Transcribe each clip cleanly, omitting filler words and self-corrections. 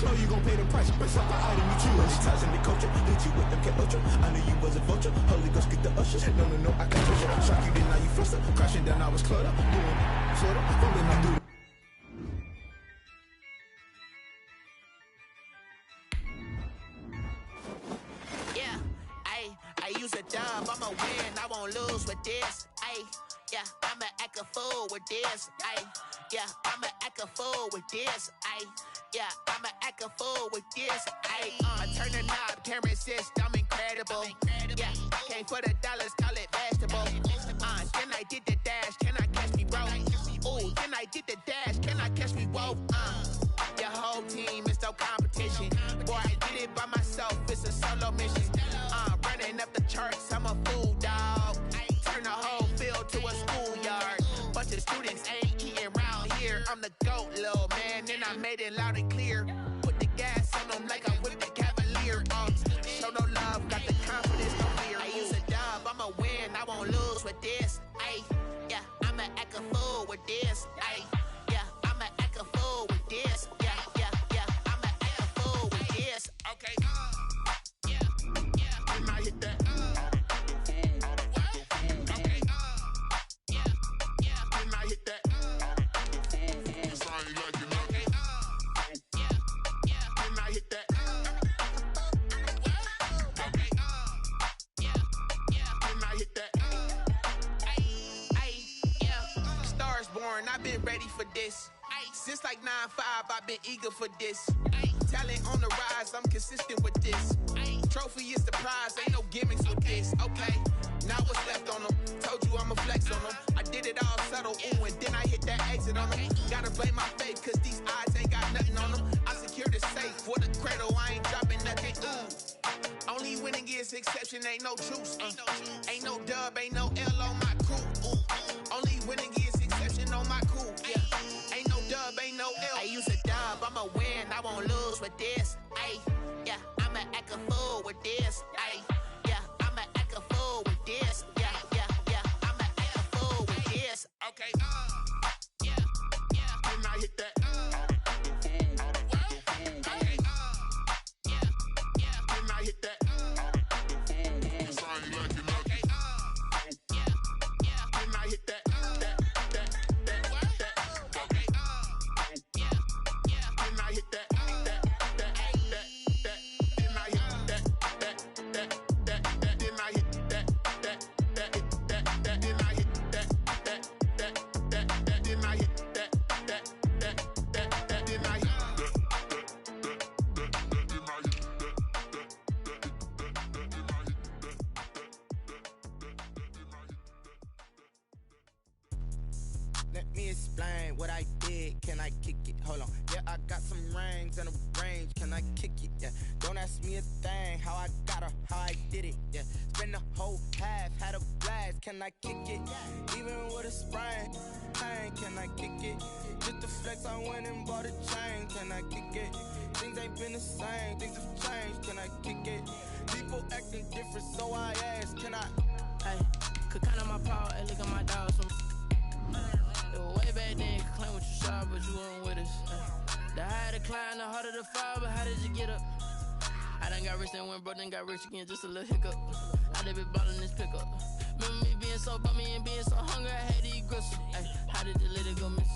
know you gon' pay the price. Best up the item you choose. Money ties in the culture. Hit you with them cat ultra. I knew you was a vulture. Holy Ghost get the usher. No, I can't touch you. Shock you, then now you fluster. Crashing down, I was clutter. Doing slow down, falling out through. I use a dub, I'ma win, I won't lose with this. I'ma act a fool with this. I'ma act a fool with this. I'ma act a fool with this. I turn the knob, camera assist, I'm incredible. Came for the dollars, call it vegetable. Then I did the dash, can I catch me, bro? Ooh, then I did the dash, can I catch me, whoa? Your whole team is no competition. Boy, I did it by myself, it's a solo mission. Running up the charts, I'm a fool, dog. Turn the whole field to a schoolyard. Bunch of students ain't eating round here. I'm the GOAT, little man, and I made it loud and clear. Put the gas on them like I'm with the Cavalier. Show no love, got the confidence, no fear. I use a dub, I'ma win, I won't lose with this. I'ma act a fool with this. I'ma act a fool with this. I'ma act a fool with this. Okay. And I hit that. Okay. And I hit that. Cause I ain't like it. Okay. And I hit that. Okay. And I hit that. Stars born, I've been ready for this. Since like 9-5, I've been eager for this. Talent on the rise, I'm consistent with this. Trophy is the prize, ain't no gimmicks with this. Okay, now what's left on them? Told you I'ma flex on them. I did it all subtle, ooh, and then I hit that exit on them. Gotta blame my faith, cause these odds ain't got nothing on them. I secured the safe for the cradle, I ain't dropping nothing, ooh. Only winning is exception, ain't no truce. Ain't no dub, ain't no L on my crew, ooh. Only winning is exception on my crew, yeah. Ain't no dub, ain't no L. I use a dub, I'ma win, I won't lose with this. I'ma act a fool with this. I'ma act a fool with this. I'ma act a fool with this. Okay. And I hit that. Okay. And I hit that. Cause I ain't like it. Okay. And I hit that. Okay. And I hit that. Let me explain what I did. Can I kick it? Hold on. Yeah, I got some rings and a range. Can I kick it? Yeah. Don't ask me a thing. How I got her, how I did it. Yeah. Spend the whole half, had a blast. Can I kick it? Even with a sprain. Pain, can I kick it? Just the flex, I went and bought a chain. Can I kick it? Things ain't been the same. Things have changed. Can I kick it? People acting different, so I ask. Can I? Hey, could count on my power. Hey, look at my dogs. Way back then, you could claim what you saw, but you weren't with us. The higher the climb, the harder the fall, but how did you get up? I done got rich, then went broke, then got rich again, just a little hiccup. I done been ballin' this pickup. Remember me being so bummy and being so hungry, I had to eat gristle. How did the lady go miss?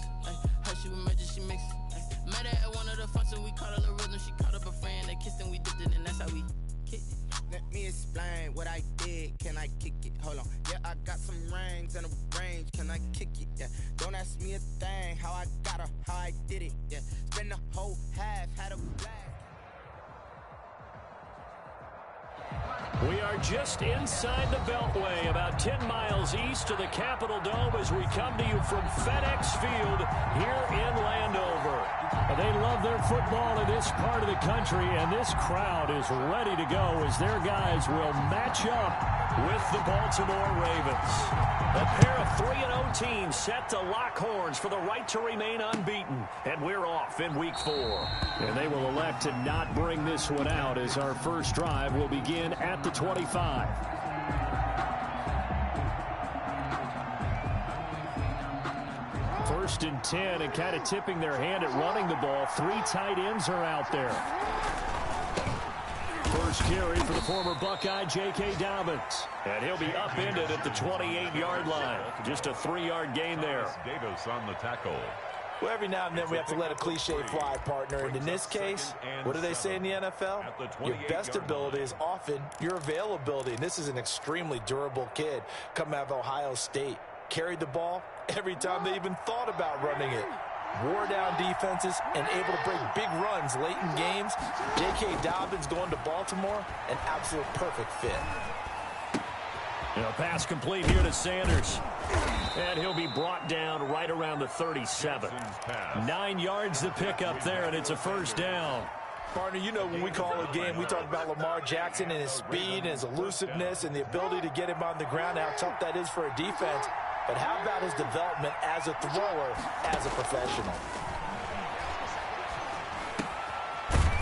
How she was magic, she mixed. Met her at one of the functions, we caught a little rhythm, she caught up a friend, they kissed and we dipped it, and that's how we kicked it. Let me explain what I did. Can I kick it? Hold on. Yeah, I got some rings and a range. Can I kick it? Yeah. Don't ask me a thing. How I got her, how I did it. Yeah. Spend the whole half, had a blast. We are just inside the Beltway, about 10 miles east of the Capitol Dome as we come to you from FedEx Field here in Landover. They love their football in this part of the country, and this crowd is ready to go as their guys will match up with the Baltimore Ravens. A pair of 3-0 teams set to lock horns for the right to remain unbeaten, and we're off in Week 4. And they will elect to not bring this one out as our first drive will begin at the 25. 1st and 10 and kind of tipping their hand at running the ball. 3 tight ends are out there. First carry for the former Buckeye, J.K. Dobbins. And he'll be upended at the 28-yard line. Just a 3-yard gain there. Davis on the tackle. Well, every now and then we have to let a cliche fly, partner. And in this case, what do they say in the NFL? Your best ability is often your availability. And this is an extremely durable kid coming out of Ohio State. Carried the ball every time they even thought about running it. Wore down defenses and able to break big runs late in games. J.K. Dobbins going to Baltimore, an absolute perfect fit. Pass complete here to Sanders. And he'll be brought down right around the 37. 9 yards to pick up there, and it's a first down. Partner, you know when we call a game, we talk about Lamar Jackson and his speed and his elusiveness and the ability to get him on the ground, how tough that is for a defense. But how about his development as a thrower, as a professional?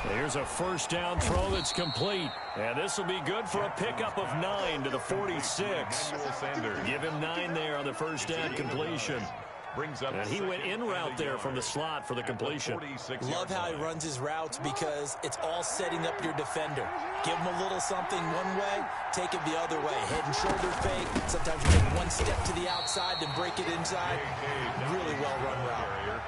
Here's a first down throw that's complete. And this will be good for a pickup of 9 to the 46. Give him 9 there on the first down completion. And he went in route there from the slot for the completion. Love how he runs his routes because it's all setting up your defender. Give him a little something one way, take it the other way. Head and shoulder fake. Sometimes you take one step to the outside, then break it inside. Really well run route.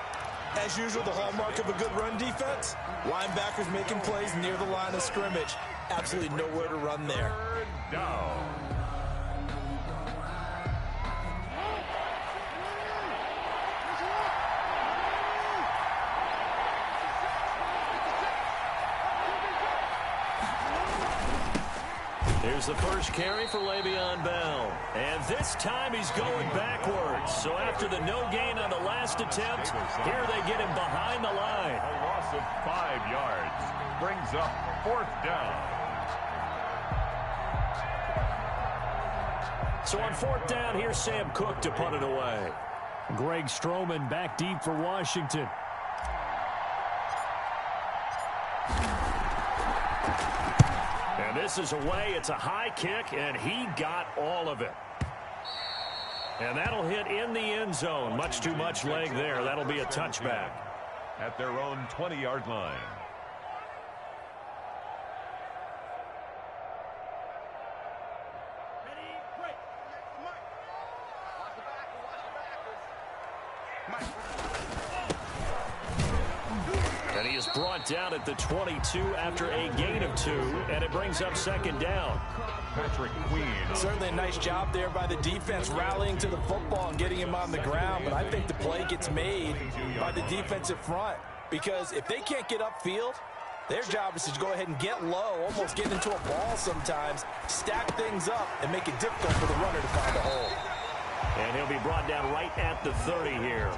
As usual, the hallmark of a good run defense, linebackers making plays near the line of scrimmage. Absolutely nowhere to run there. Here's the first carry for Le'Veon Bell. And this time he's going backwards. So after the no gain on the last attempt, here they get him behind the line. A loss of 5 yards brings up 4th down. So on 4th down, here's Sam Cook to punt it away. Greg Stroman back deep for Washington. And this is away. It's a high kick, and he got all of it. And that'll hit in the end zone. Much too much leg there. That'll be a touchback. At their own 20-yard line. And he is brought down at the 22 after a gain of 2, and it brings up 2nd down. Patrick Queen. Certainly a nice job there by the defense rallying to the football and getting him on the ground, but I think the play gets made by the defensive front because if they can't get upfield, their job is to go ahead and get low, almost get into a ball sometimes, stack things up, and make it difficult for the runner to find a hole. And he'll be brought down right at the 30 here.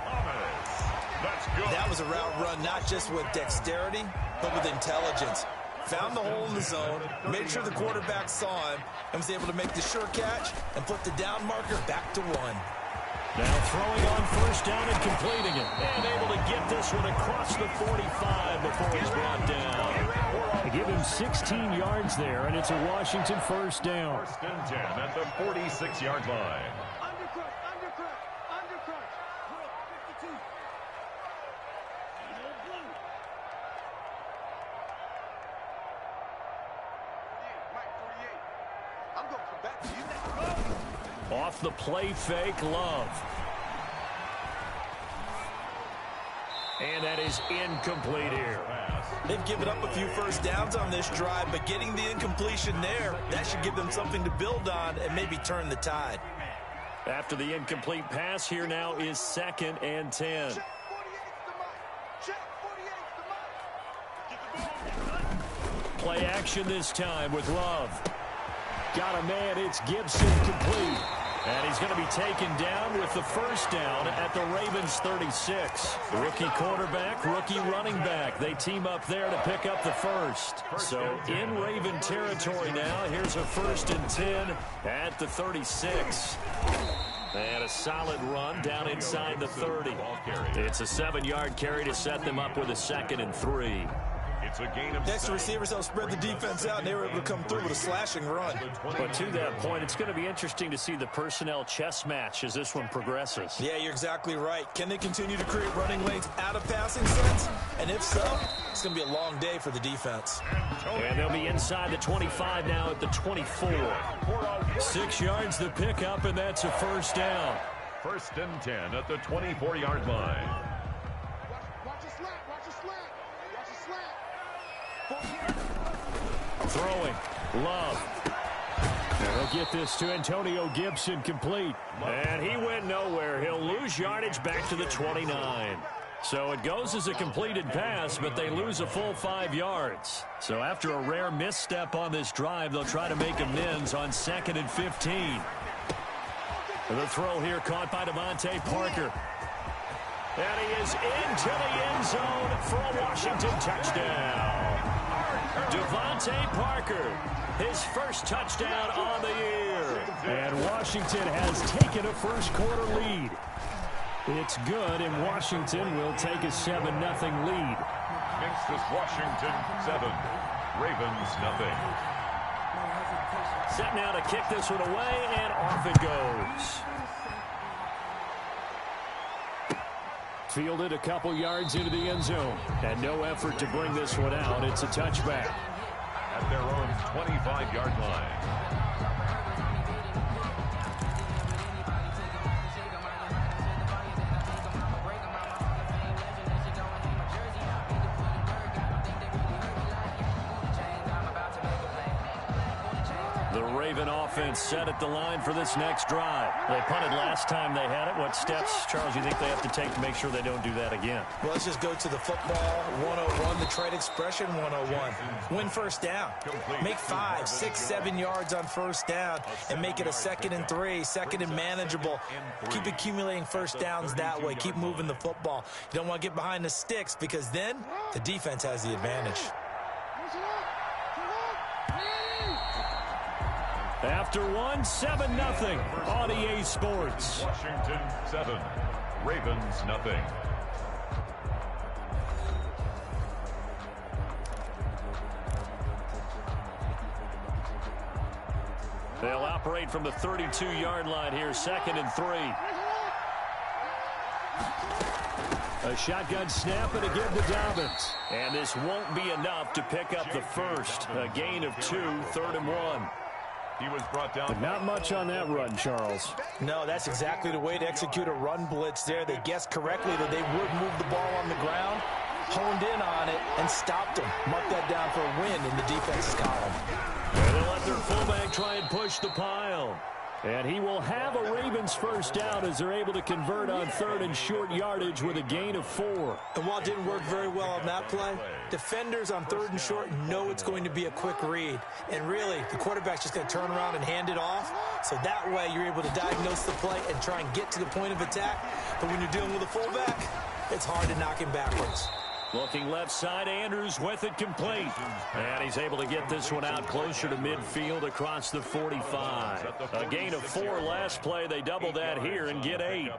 That was a route run not just with dexterity, but with intelligence. Found the hole in the zone, made sure the quarterback saw him, and was able to make the sure catch and flip the down marker back to 1. Now throwing on 1st down and completing it. And able to get this one across the 45 before he's brought down. They give him 16 yards there, and it's a Washington 1st down. 1st and 10 at the 46-yard line. Off the play fake, Love. And that is incomplete here. They've given up a few 1st downs on this drive, but getting the incompletion there, that should give them something to build on and maybe turn the tide. After the incomplete pass, here now is 2nd and 10. Play action this time with Love. Got a man, it's Gibson complete. And he's going to be taken down with the 1st down at the Ravens 36. Rookie quarterback, rookie running back. They team up there to pick up the 1st. So in Raven territory now, here's a 1st and 10 at the 36. And a solid run down inside the 30. It's a 7-yard carry to set them up with a 2nd and 3. It's a gain of Next, the receivers helped spread the defense out, and they were able to come through with a slashing run. But to that point, it's going to be interesting to see the personnel chess match as this one progresses. Yeah, you're exactly right. Can they continue to create running lanes out of passing sets? And if so, it's going to be a long day for the defense. And they'll be inside the 25 now at the 24. 6 yards the pickup, and that's a first down. First and 10 at the 24-yard line. Watch your slant. Watch your slant. Throwing. Love. And they'll get this to Antonio Gibson complete. And he went nowhere. He'll lose yardage back to the 29. So it goes as a completed pass, but they lose a full 5 yards. So after a rare misstep on this drive, they'll try to make amends on 2nd and 15. The throw here caught by Devontae Parker. And he is into the end zone for a Washington touchdown. Devontae Parker, his first touchdown on the year. And Washington has taken a first-quarter lead. It's good, and Washington will take a 7-0 lead. Makes this Washington 7, Ravens nothing. Set now to kick this one away, and off it goes. Fielded a couple yards into the end zone, and no effort to bring this one out. It's a touchback. At their own 25-yard line. Offense set at the line for this next drive. They punted last time they had it. What steps, Charles, you think they have to take to make sure they don't do that again? Well, let's just go to the football 101, the trade expression 101. Win first down. Make 5, 6, 7 yards on first down and make it a 2nd and 3, 2nd and manageable. Keep accumulating first downs that way. Keep moving the football. You don't want to get behind the sticks because then the defense has the advantage. After one, 7-0 on EA Sports. Washington 7, Ravens nothing. They'll operate from the 32-yard line here, 2nd and 3. A shotgun snap and again to Dobbins. And this won't be enough to pick up the first. A gain of 2, 3rd and 1. He was brought down. But not much on that run, Charles. No, that's exactly the way to execute a run blitz there. They guessed correctly that they would move the ball on the ground, honed in on it, and stopped them. Mark that down for a win in the defense's column. And they'll let their fullback try and push the pile. And he will have a Ravens first down as they're able to convert on 3rd and short yardage with a gain of 4. And while it didn't work very well on that play, defenders on 3rd and short know it's going to be a quick read. And really, the quarterback's just going to turn around and hand it off. So that way, you're able to diagnose the play and try and get to the point of attack. But when you're dealing with a fullback, it's hard to knock him backwards. Looking left side, Andrews with it complete. And he's able to get this one out closer to midfield across the 45. A gain of 4 last play. They double that here and get 8.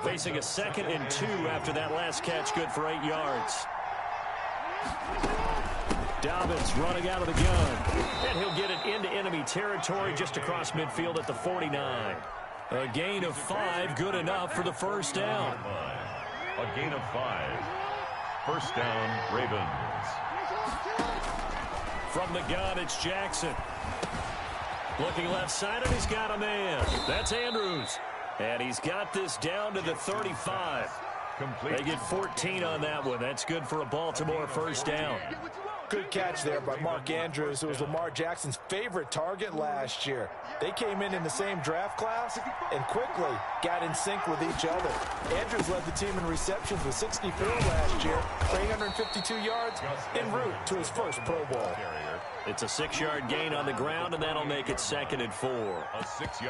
Facing a 2nd and 2 after that last catch, good for 8 yards. Dobbins running out of the gun. And he'll get it into enemy territory just across midfield at the 49. A gain of 5, good enough for the first down. A gain of 5. First down, Ravens. From the gun, it's Jackson. Looking left side, and he's got a man. That's Andrews. And he's got this down to the 35. Complete. They get 14 on that one. That's good for a Baltimore first down. Good catch there by Mark Andrews, who was Lamar Jackson's favorite target last year. They came in the same draft class and quickly got in sync with each other. Andrews led the team in receptions with 64 last year for 852 yards en route to his first Pro Bowl. It's a 6-yard gain on the ground, and that'll make it 2nd and 4.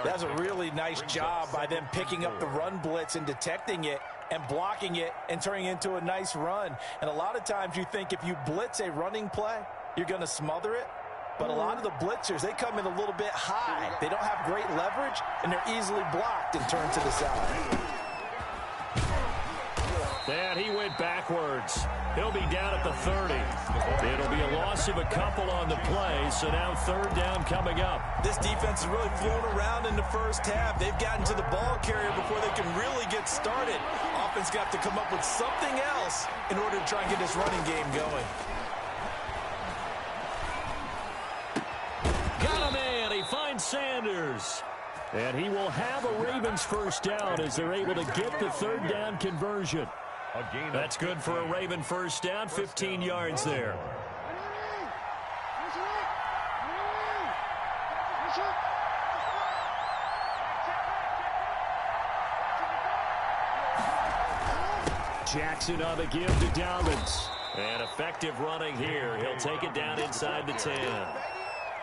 That's a really nice job by them picking up the run blitz and detecting it and blocking it and turning it into a nice run. And a lot of times you think if you blitz a running play, you're going to smother it. But a lot of the blitzers, they come in a little bit high. They don't have great leverage, and they're easily blocked and turned to the side. And he went backwards. He'll be down at the 30. It'll be a loss of a couple on the play, so now third down coming up. This defense is really flown around in the first half. They've gotten to the ball carrier before they can really get started. Offense got to come up with something else in order to try and get this running game going. Got a man. He finds Sanders. And he will have a Ravens first down as they're able to get the third down conversion. That's good for a Raven first down, 15 yards there. Jackson on the give to Dobbins. And effective running here. He'll take it down inside the 10.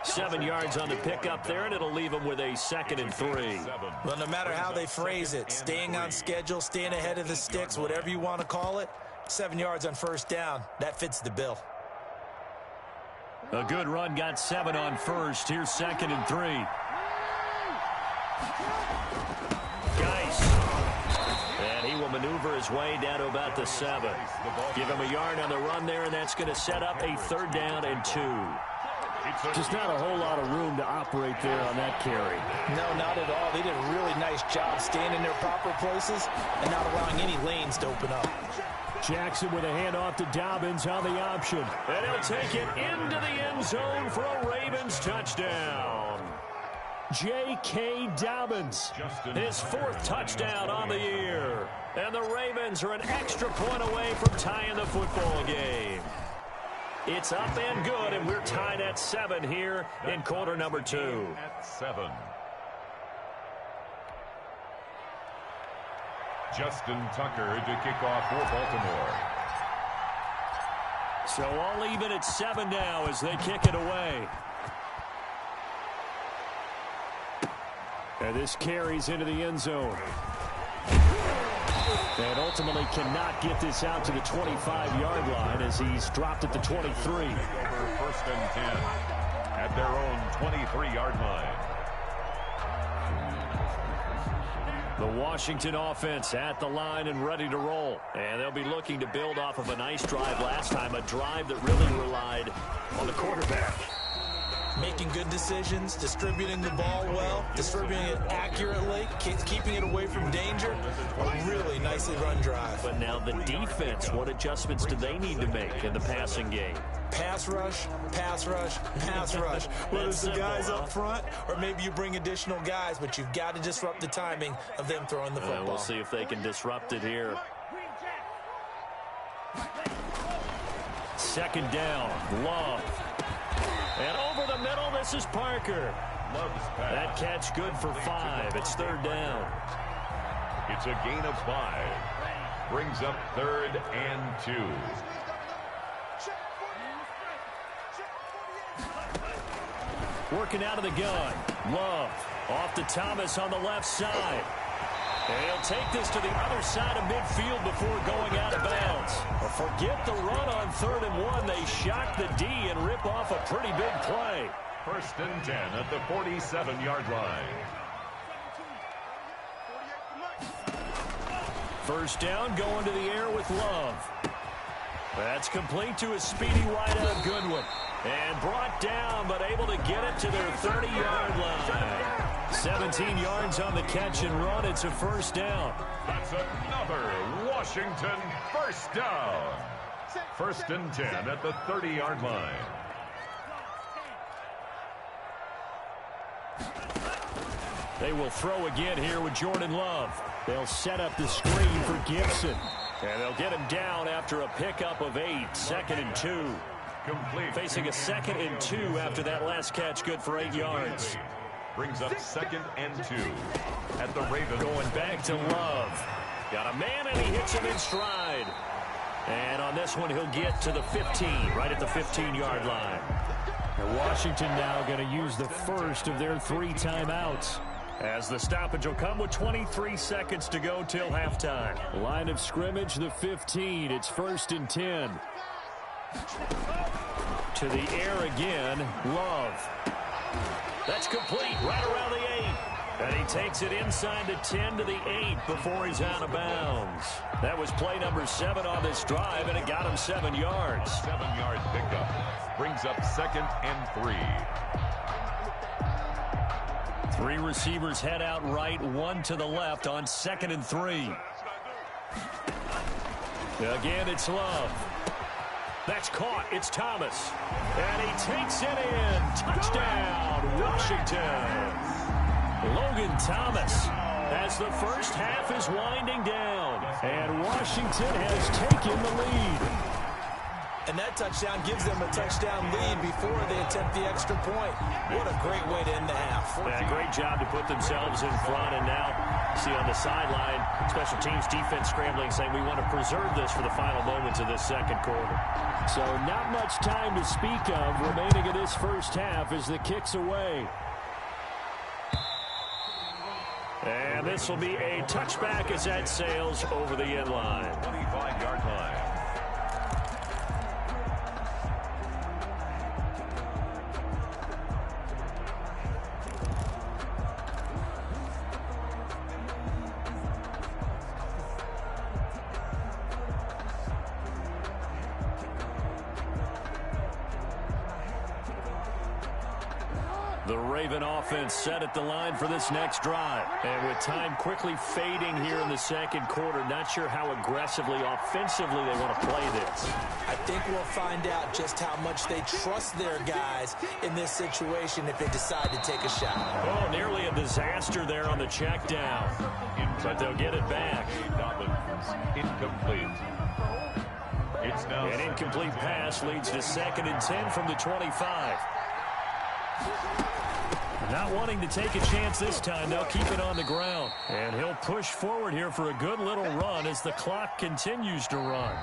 7 yards on the pickup there, and it'll leave him with a 2nd and 3. Well, no matter how they phrase it, staying on schedule, staying ahead of the sticks, whatever you want to call it, 7 yards on first down, that fits the bill. A good run, got 7 on first. Here's 2nd and 3. Geis. And he will maneuver his way down to about the 7. Give him a yard on the run there, and that's going to set up a 3rd down and 2. Just not a whole lot of room to operate there on that carry. No, not at all. They did a really nice job staying in their proper places and not allowing any lanes to open up. Jackson with a handoff to Dobbins on the option. And he'll take it into the end zone for a Ravens touchdown. J.K. Dobbins, his 4th touchdown on the year. And the Ravens are an extra point away from tying the football game. It's up and good, and we're tied at 7 here in quarter number 2. At 7. Justin Tucker to kick off for Baltimore. So all even at 7 now as they kick it away. And this carries into the end zone. And ultimately cannot get this out to the 25-yard line as he's dropped at the 23. 1st and 10 at their own 23-yard line. The Washington offense at the line and ready to roll. And they'll be looking to build off of a nice drive last time, a drive that really relied on the quarterback. Making good decisions, distributing the ball well, distributing it accurately, keeping it away from danger. A really nicely run drive. But now the defense, what adjustments do they need to make in the passing game? Pass rush, pass rush, pass rush. Whether it's the guys up front or maybe you bring additional guys, but you've got to disrupt the timing of them throwing the football. We'll see if they can disrupt it here. 2nd down, Love. And over the middle, this is Parker. That catch good for 5. It's 3rd down. It's a gain of 5. Brings up 3rd and 2. Working out of the gun. Love off to Thomas on the left side. And he'll take this to the other side of midfield before going out of bounds. Forget the run on 3rd and 1. They shock the D and rip off a pretty big play. 1st and 10 at the 47-yard line. 1st down, going to the air with Love. That's complete to a speedy wideout Goodwin. And brought down, but able to get it to their 30-yard line. 17 yards on the catch and run. It's a 1st down. That's another Washington 1st down. 1st and 10 at the 30-yard line. They will throw again here with Jordan Love. They'll set up the screen for Gibson. And they'll get him down after a pickup of 8. 2nd and 2. Complete. Facing a 2nd and 2 after that last catch, good for 8 yards. Brings up 2nd and 2 at the Ravens. Going back to Love. Got a man, and he hits him in stride. And on this one, he'll get to the 15, right at the 15-yard line. And Washington now going to use the first of their 3 timeouts, as the stoppage will come with 23 seconds to go till halftime. Line of scrimmage, the 15. It's 1st and 10. To the air again, Love. That's complete, right around the 8. And he takes it inside the 10 to the 8 before he's out of bounds. That was play number 7 on this drive, and it got him 7 yards. 7-yard pickup brings up 2nd and 3. 3 receivers head out right, 1 to the left on 2nd and 3. Again, it's Love. That's caught. It's Thomas. And he takes it in. Touchdown, Washington. Logan Thomas as the first half is winding down. And Washington has taken the lead. And that touchdown gives them a touchdown lead before they attempt the extra point. What a great way to end the half. Yeah, great job to put themselves in front. And now, see on the sideline, special teams defense scrambling, saying we want to preserve this for the final moments of this second quarter. So not much time to speak of remaining in this first half as the kick's away. And this will be a touchback as that sails over the end line. 25-yard line. The Raven offense set at the line for this next drive. And with time quickly fading here in the second quarter, not sure how aggressively, offensively they want to play this. I think we'll find out just how much they trust their guys in this situation if they decide to take a shot. Oh, nearly a disaster there on the check down. But they'll get it back. Incomplete. It's now an incomplete pass leads to 2nd and 10 from the 25. Not wanting to take a chance this time, they'll keep it on the ground. And he'll push forward here for a good little run as the clock continues to run.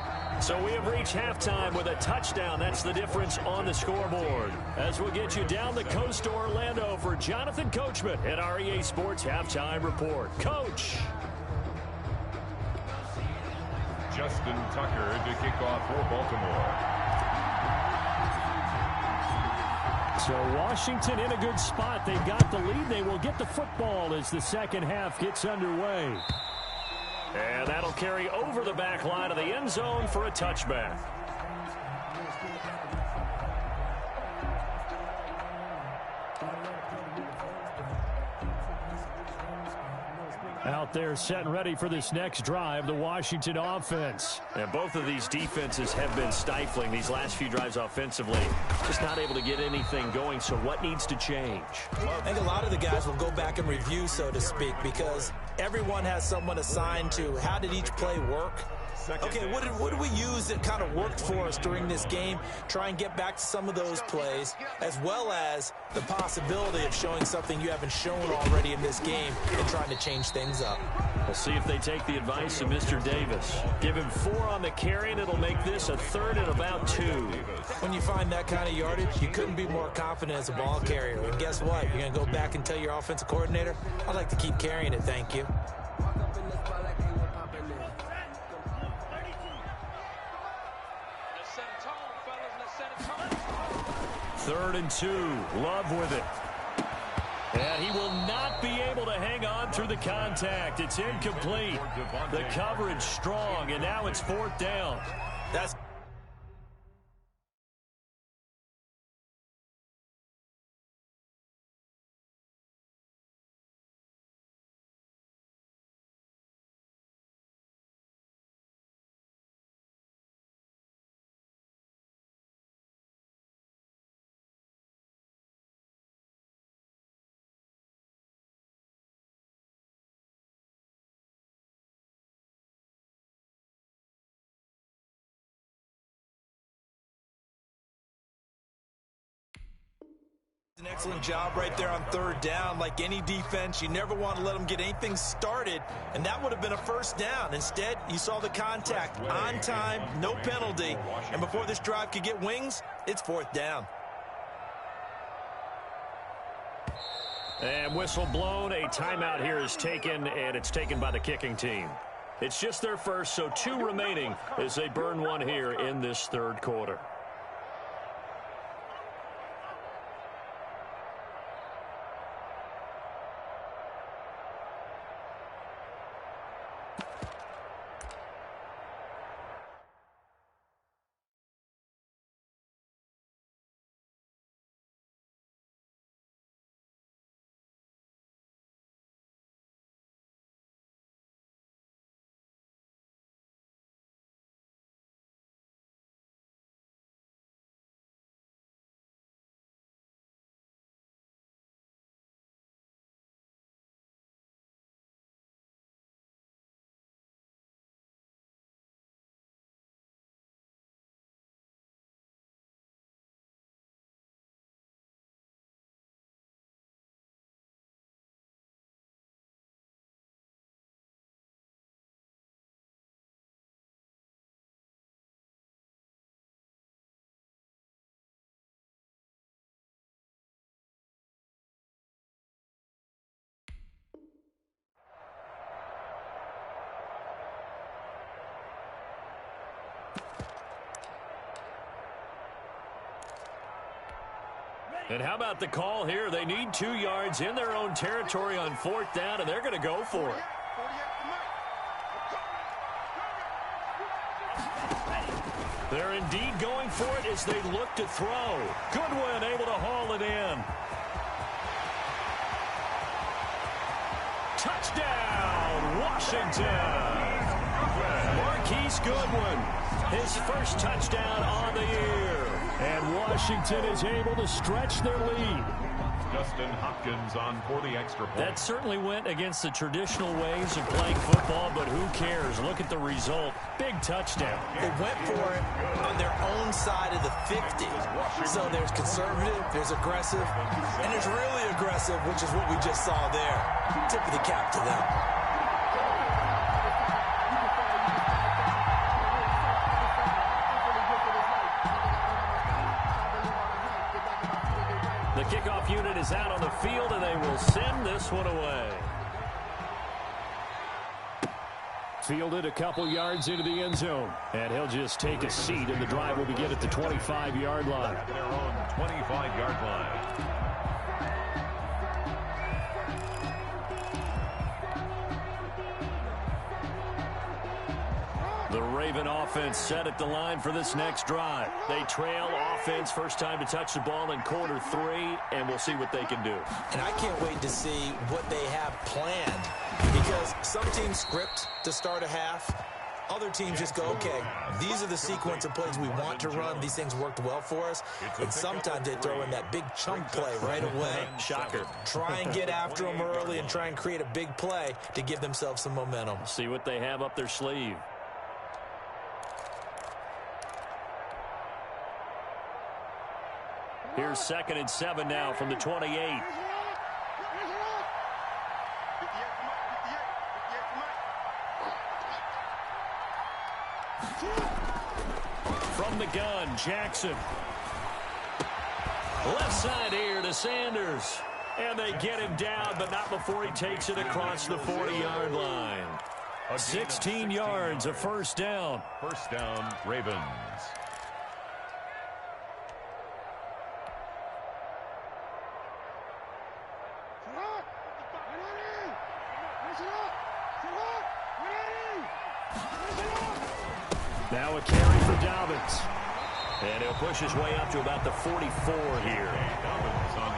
So we have reached halftime with a touchdown. That's the difference on the scoreboard. As we'll get you down the coast to Orlando for Jonathan Coachman at our EA Sports Halftime Report. Coach. Justin Tucker to kick off for Baltimore. So Washington in a good spot. They've got the lead. They will get the football as the second half gets underway. And that'll carry over the back line of the end zone for a touchback. Out there set and ready for this next drive, the Washington offense. And both of these defenses have been stifling these last few drives offensively. Just not able to get anything going, so what needs to change? I think a lot of the guys will go back and review, so to speak, because everyone has someone assigned to how did each play work. Okay, what did we use that kind of worked for us during this game? Try and get back to some of those plays, as well as the possibility of showing something you haven't shown already in this game and trying to change things up. We'll see if they take the advice of Mr. Davis. Give him 4 on the carry, and it'll make this a 3rd and about 2. When you find that kind of yardage, you couldn't be more confident as a ball carrier. And guess what? You're going to go back and tell your offensive coordinator, I'd like to keep carrying it, thank you. 3rd and 2. Love with it. And he will not be able to hang on through the contact. It's incomplete. The coverage strong, and now it's 4th down. That's an excellent job right there on 3rd down. Like any defense, you never want to let them get anything started, and that would have been a 1st down. Instead, you saw the contact on time, no penalty, and before this drive could get wings, it's 4th down. And whistle blown. A timeout here is taken, and it's taken by the kicking team. It's just their first, so 2 remaining as they burn 1 here in this 3rd quarter. And how about the call here? They need 2 yards in their own territory on 4th down, and they're going to go for it. They're indeed going for it as they look to throw. Goodwin able to haul it in. Touchdown, Washington. Marquise Goodwin, his first touchdown on the year. And Washington is able to stretch their lead. Justin Hopkins on for the extra point. That certainly went against the traditional ways of playing football, but who cares? Look at the result. Big touchdown. They went for it on their own side of the 50. So there's conservative, there's aggressive, and there's really aggressive, which is what we just saw there. Tip of the cap to them. The kickoff unit is out on the field, and they will send this one away. Fielded a couple yards into the end zone. And he'll just take a seat, and the drive will begin at the 25-yard line. Their own 25-yard line. The Raven offense set at the line for this next drive. They trail offense, first time to touch the ball in quarter 3, and we'll see what they can do. And I can't wait to see what they have planned, because some teams script to start a half. Other teams just go, okay, these are the sequence of plays we want to run. These things worked well for us. And sometimes they throw in that big chunk play right away. Shocker. Try and get after them early and try and create a big play to give themselves some momentum. See what they have up their sleeve. Here's 2nd and 7 now from the 28. From the gun, Jackson. Left side here to Sanders. And they get him down, but not before he takes it across the 40-yard line. 16 yards, a first down. First down, Ravens. Now a carry for Dobbins. And he'll push his way up to about the 44 here.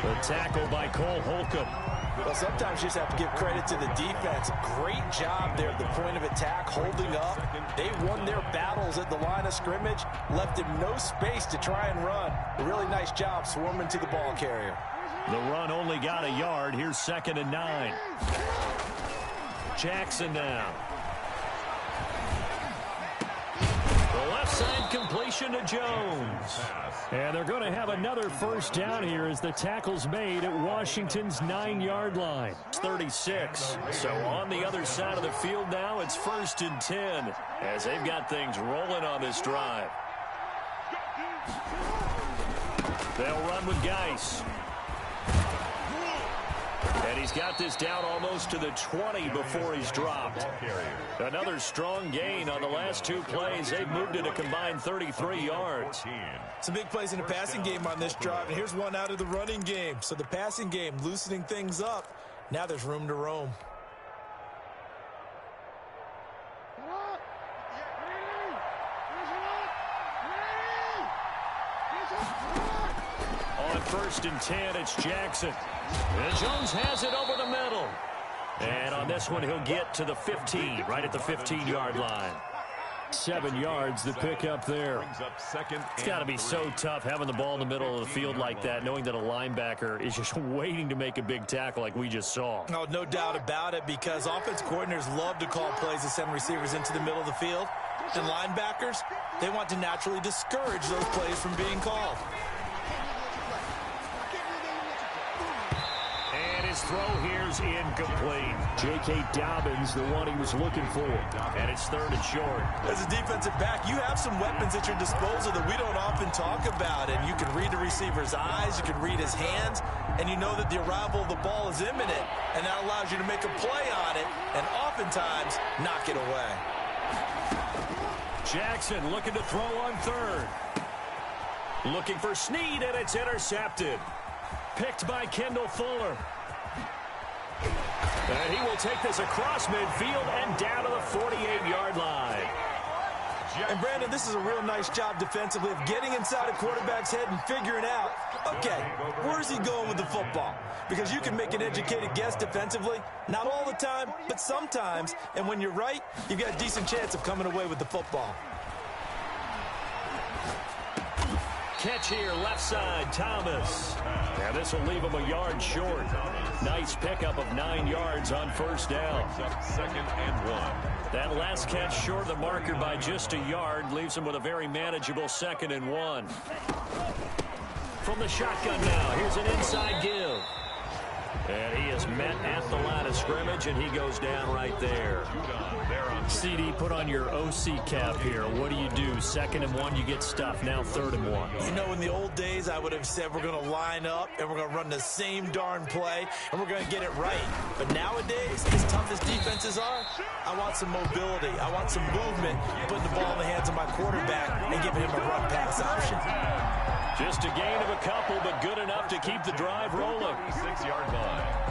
The tackle by Cole Holcomb. Well, sometimes you just have to give credit to the defense. Great job there at the point of attack, holding up. They won their battles at the line of scrimmage, left him no space to try and run. A really nice job swarming to the ball carrier. The run only got a yard. Here's 2nd and 9. Jackson now. The left side completion to Jones. And they're going to have another first down here as the tackle's made at Washington's 9-yard line. It's 36. So on the other side of the field now, it's 1st and 10 as they've got things rolling on this drive. They'll run with Geis. And he's got this down almost to the 20 before he's dropped. Another strong gain on the last 2 plays. They've moved it a combined 33 yards. Some big plays in the passing game on this drive, and here's one out of the running game. So the passing game loosening things up. Now there's room to roam. On 1st and 10, it's Jackson. And Jones has it over the middle. And on this one, he'll get to the 15, right at the 15-yard line. 7 yards to pick up there. It's got to be so tough having the ball in the middle of the field like that, knowing that a linebacker is just waiting to make a big tackle like we just saw. Oh, no doubt about it, because offense coordinators love to call plays to send receivers into the middle of the field. And linebackers, they want to naturally discourage those plays from being called. His throw here's incomplete. J.K. Dobbins, the one he was looking for. And it's 3rd and short. As a defensive back, you have some weapons at your disposal that we don't often talk about. And you can read the receiver's eyes, you can read his hands, and you know that the arrival of the ball is imminent. And that allows you to make a play on it and oftentimes knock it away. Jackson looking to throw on 3rd. Looking for Snead, and it's intercepted. picked by Kendall Fuller. And he will take this across midfield and down to the 48-yard line. And, Brandon, this is a real nice job defensively of getting inside a quarterback's head and figuring out, okay, where's he going with the football? Because you can make an educated guess defensively, not all the time, but sometimes. And when you're right, you've got a decent chance of coming away with the football. Catch here, left side, Thomas. Now this will leave him a yard short. Nice pickup of 9 yards on first down. Second and 1. That last catch short of the marker by just a yard leaves him with a very manageable 2nd and 1. From the shotgun now, here's an inside give. And he is met at the line of scrimmage, and he goes down right there. CD, put on your OC cap here. What do you do? 2nd and 1, you get stuffed. Now 3rd and 1. You know, in the old days, I would have said we're going to line up and we're going to run the same darn play and we're going to get it right. But nowadays, as tough as defenses are, I want some mobility. I want some movement, putting the ball in the hands of my quarterback and giving him a run pass option. Just a gain of a couple, but good enough to keep the drive rolling. 6-yard line.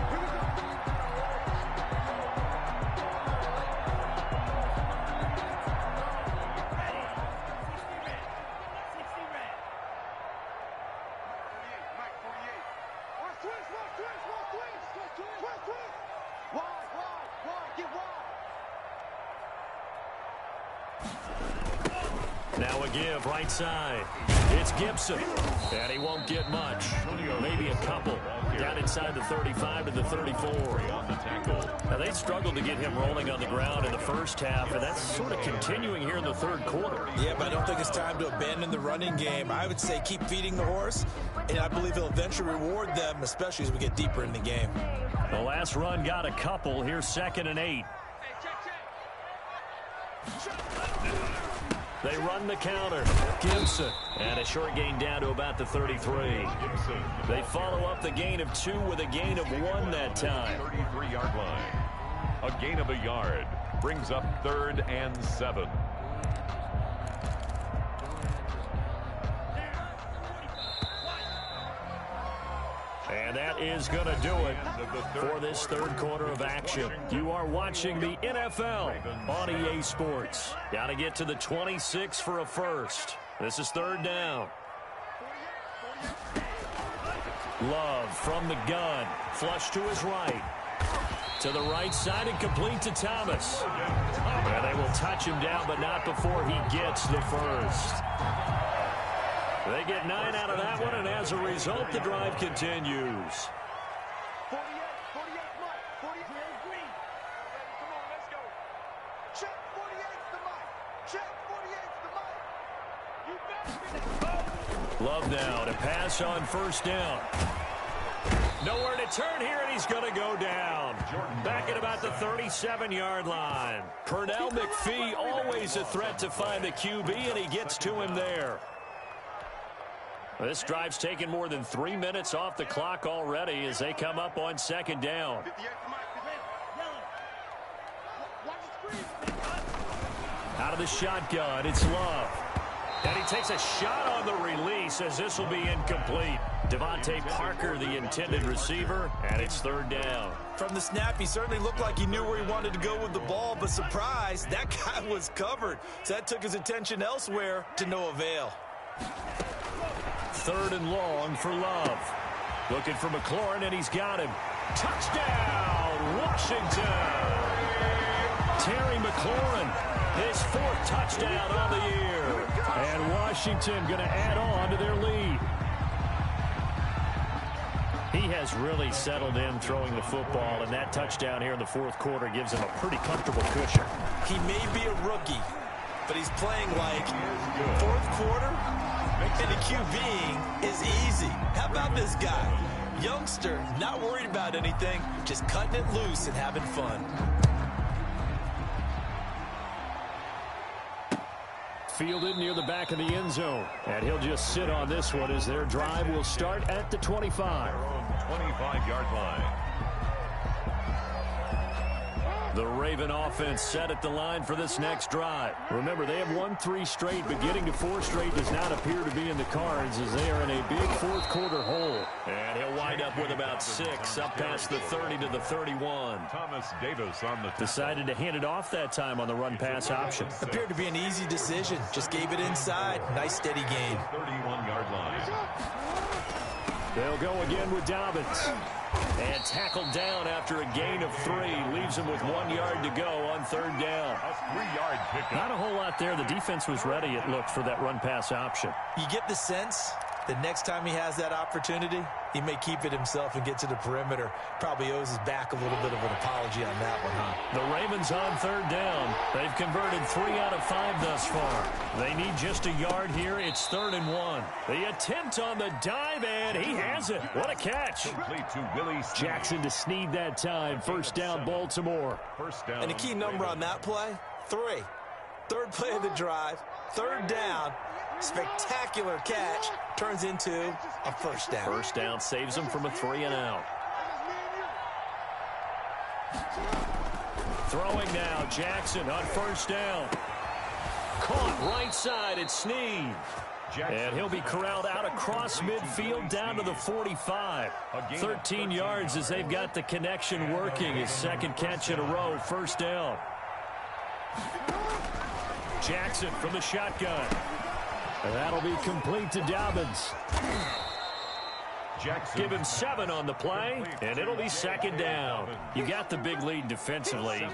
Now a give, right side. It's Gibson, and he won't get much. Maybe a couple. Down inside the 35 to the 34. Now they struggled to get him rolling on the ground in the first half, and that's sort of continuing here in the 3rd quarter. Yeah, but I don't think it's time to abandon the running game. I would say keep feeding the horse, and I believe he'll eventually reward them, especially as we get deeper in the game. The last run got a couple. Here's 2nd and 8. They run the counter. Gibson. And a short gain down to about the 33. They follow up the gain of 2 with a gain of 1 that time. 33-yard line. A gain of a yard brings up 3rd and 7. And that is going to do it for this 3rd quarter of action. You are watching the NFL on EA Sports. Got to get to the 26 for a first. This is 3rd down. Love from the gun. Flush to his right. To the right side and complete to Thomas. And they will touch him down, but not before he gets the first. They get 9 out of that one, and as a result, the drive continues. 48, Mike. 48, green. Come on, let's go. Check 48's the Mike. Check 48's the Mike. You better be. Love now to pass on first down. Nowhere to turn here, and he's going to go down. Back at about the 37-yard line. Pernell McPhee, always a threat to find the QB, and he gets to him there. This drive's taken more than 3 minutes off the clock already as they come up on 2nd down. Out of the shotgun, it's Love. And he takes a shot on the release as this will be incomplete. Devontae Parker, the intended receiver, and it's 3rd down. From the snap, he certainly looked like he knew where he wanted to go with the ball, but surprise, that guy was covered. So that took his attention elsewhere to no avail. 3rd and long for Love. Looking for McLaurin, and he's got him. Touchdown, Washington! Terry McLaurin, his 4th touchdown on the year. And Washington going to add on to their lead. He has really settled in throwing the football, and that touchdown here in the 4th quarter gives him a pretty comfortable cushion. He may be a rookie, but he's playing like 4th quarter. And the QBing is easy. How about this guy? Youngster, not worried about anything, just cutting it loose and having fun. Fielded near the back of the end zone. And he'll just sit on this one as their drive will start at the 25. 25-yard line. The Raven offense set at the line for this next drive. Remember, they have won 3 straight, but getting to 4 straight does not appear to be in the cards as they are in a big fourth-quarter hole. And he'll wind up with about 6, up past the 30 to the 31. Thomas Davis on the decided to hand it off that time on the run-pass option. Appeared to be an easy decision. Just gave it inside. Nice, steady gain. 31-yard line. They'll go again with Dobbins. And tackled down after a gain of 3. Leaves him with 1 yard to go on 3rd down. A 3-yard pickup. Not a whole lot there. The defense was ready, it looked, for that run-pass option. You get the sense that next time he has that opportunity, he may keep it himself and get to the perimeter. Probably owes his back a little bit of an apology on that one, huh? The Ravens on 3rd down. They've converted 3 out of 5 thus far. They need just a yard here. It's 3rd and 1. The attempt on the dive, and he has it. What a catch. Complete to Willie Snead. Jackson to Snead that time. First down, Baltimore. First down. And a key number on that play, 3. 3rd play of the drive, 3rd down. Spectacular catch turns into a first down. First down saves them from a 3 and out. Throwing now, Jackson on first down. Caught right side at Snead. And he'll be corralled out across midfield down to the 45. 13 yards as they've got the connection working. His 2nd catch in a row, first down. Jackson from the shotgun. And that'll be complete to Dobbins. Jackson. Give him 7 on the play, and it'll be 2nd down. You got the big lead defensively.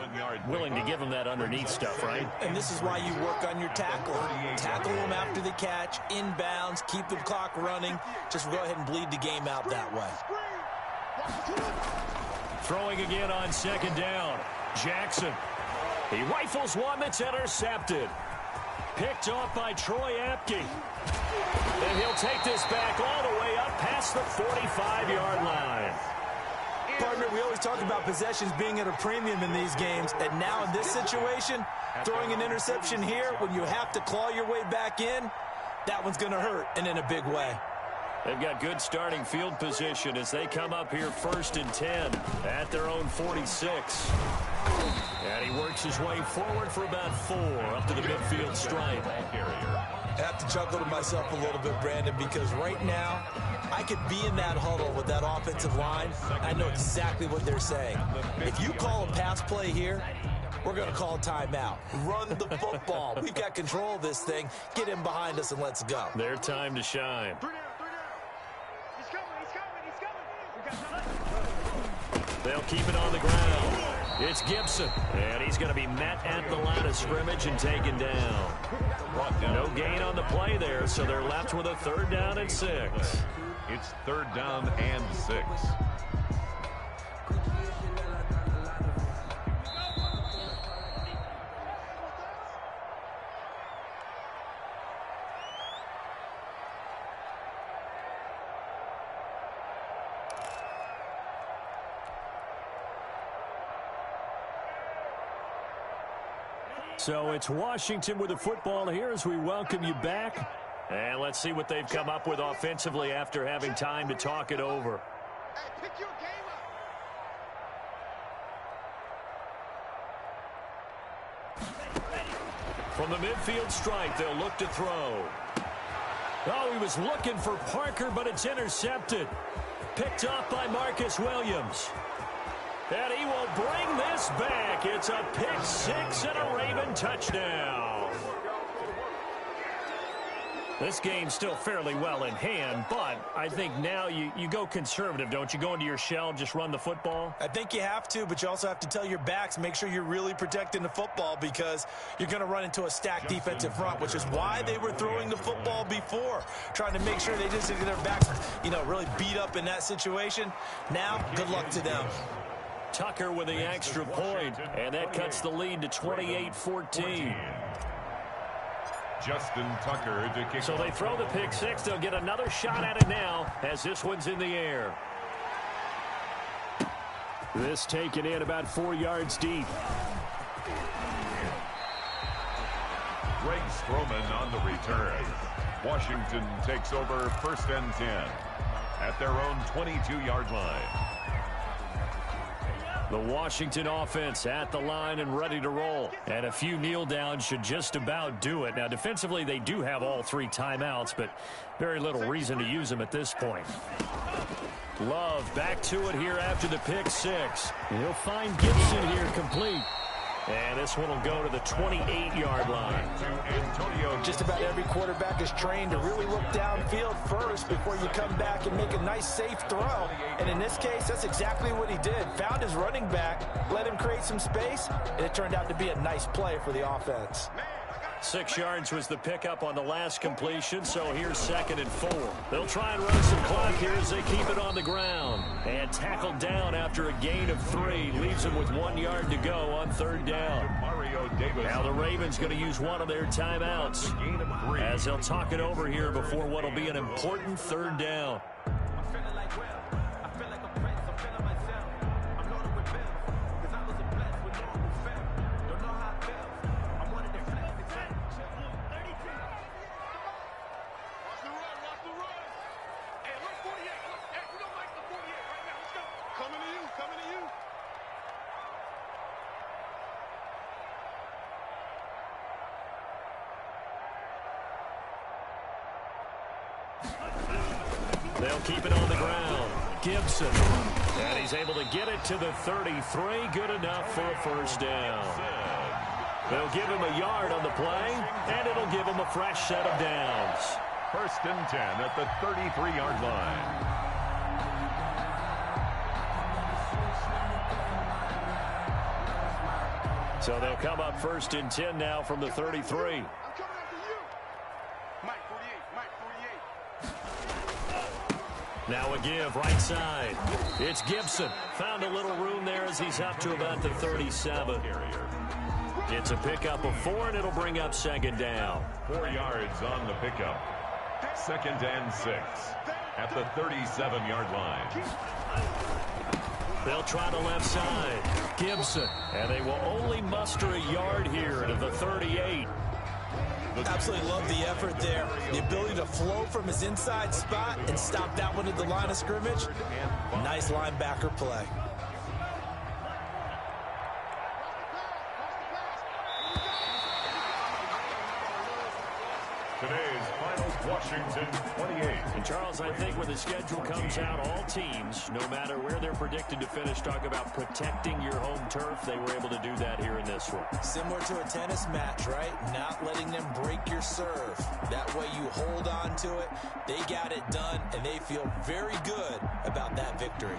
Willing to give him that underneath stuff, right? And this is why you work on your tackle. Tackle them after the catch, inbounds, keep the clock running. Just go ahead and bleed the game out that way. Throwing again on 2nd down. Jackson. He rifles one that's intercepted. Picked off by Troy Apke. And he'll take this back all the way up past the 45-yard line. Partner, we always talk about possessions being at a premium in these games. And now in this situation, throwing an interception here when you have to claw your way back in, that one's going to hurt, and in a big way. They've got good starting field position as they come up here 1st and 10 at their own 46. And he works his way forward for about 4 up to the midfield stripe. I have to chuckle to myself a little bit, Brandon, because right now I could be in that huddle with that offensive line. I know exactly what they're saying. If you call a pass play here, we're going to call a timeout. Run the football. We've got control of this thing. Get in behind us and let's go. Their time to shine. They'll keep it on the ground. It's Gibson, and he's going to be met at the line of scrimmage and taken down. No gain on the play there, so they're left with a 3rd down and 6. It's 3rd down and 6. So it's Washington with the football here as we welcome you back. And let's see what they've come up with offensively after having time to talk it over. Hey, pick your game up. From the midfield stripe, they'll look to throw. Oh, he was looking for Parker, but it's intercepted. Picked off by Marcus Williams. And he will bring this back. It's a pick 6 and a Raven touchdown. This game's still fairly well in hand, but I think now you go conservative, don't you? Go into your shell, just run the football? I think you have to, but you also have to tell your backs, make sure you're really protecting the football because you're going to run into a stacked defensive front, which is why they were throwing the football before, trying to make sure they didn't get their backs, really beat up in that situation. Now, good luck to them. Tucker with the extra point, and that cuts the lead to 28-14. Justin Tucker to kick. So they throw the pick 6. They'll get another shot at it now as this one's in the air. This taken in about 4 yards deep. Greg Stroman on the return. Washington takes over 1st and 10 at their own 22-yard line. The Washington offense at the line and ready to roll. And a few kneel downs should just about do it. Now, defensively, they do have all 3 timeouts, but very little reason to use them at this point. Love back to it here after the pick 6. He'll find Gibson here complete. And this one will go to the 28-yard line. Just about every quarterback is trained to really look downfield first before you come back and make a nice, safe throw. And in this case, that's exactly what he did. Found his running back, let him create some space, and it turned out to be a nice play for the offense. 6 yards was the pickup on the last completion, so here's 2nd and 4. They'll try and run some clock here as they keep it on the ground. And tackled down after a gain of 3. Leaves them with 1 yard to go on 3rd down. Now the Ravens going to use one of their timeouts as they'll talk it over here before what will be an important 3rd down. They'll keep it on the ground. Gibson. And he's able to get it to the 33. Good enough for a 1st down. They'll give him a yard on the play, and it'll give him a fresh set of downs. 1st and 10 at the 33-yard line. So they'll come up 1st and 10 now from the 33. Now a give right side. It's Gibson. Found a little room there as he's up to about the 37. It's a pickup of 4, and it'll bring up 2nd down. 4 yards on the pickup. 2nd and 6 at the 37-yard line. They'll try the left side. Gibson. And they will only muster a yard here to the 38. Absolutely love the effort there. The ability to flow from his inside spot and stop that one at the line of scrimmage. Nice linebacker play. Today's final, Washington 28. And Charles, I think when the schedule comes out, all teams, no matter where they're predicted to finish, talk about protecting your home turf. They were able to do that here in this one. Similar to a tennis match, right? Not letting them break your serve. That way you hold on to it. They got it done, and they feel very good about that victory.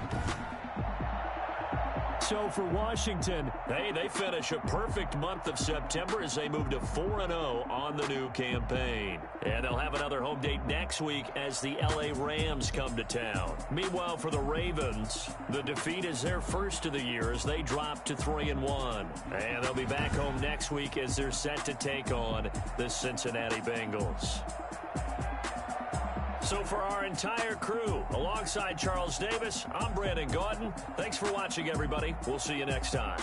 So for Washington, they finish a perfect month of September as they move to 4-0 on the new campaign. And they'll have another home date next week as the LA Rams come to town. Meanwhile, for the Ravens, the defeat is their first of the year as they drop to 3-1. And they'll be back home next week as they're set to take on the Cincinnati Bengals. So for our entire crew, alongside Charles Davis, I'm Brandon Gaudin. Thanks for watching, everybody. We'll see you next time.